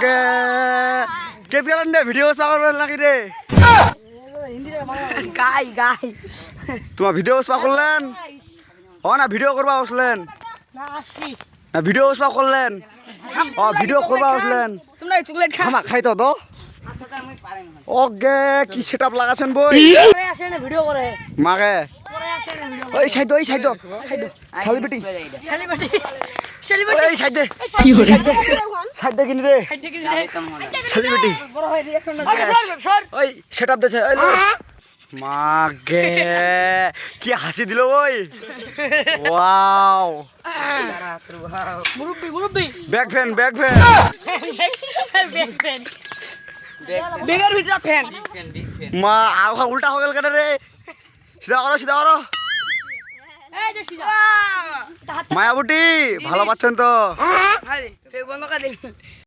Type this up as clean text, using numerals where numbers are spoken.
ওকে কেত গেলেন রে ভিডিও করবেন নাকি রে গাই গাই তোমার ভিডিও করলেন ও না ভিডিও করবা আসলেন না আসি না ভিডিও করলেন ও ভিডিও করবা আসলেন তোমরা চকলেট খা খামা খাইতো তো ওকে কি সেটআপ লাগাছেন বই পরে আসে না ভিডিও করে মাগে পরে আসে না ভিডিও ওই সাইড শালিবেটি সেলিব্রিটি সেলিব্রিটি ওই সাইড কি হরে সাইড কিনি রে শালিবেটি বড় হয় রিঅ্যাকশন না সর ওই সেটআপ দেছে ওই মাগে কি হাসি দিল ওই ওয়াও মুরব্বি ব্যাক ফ্যান বেগার ভিতরে ফ্যান মা আওয়া উল্টা হয়ে গেল কেন রে সিধা করো এই যে সিধা মায়াবুটি ভালো পাচ্ছেন তো আরে বন্ধ করে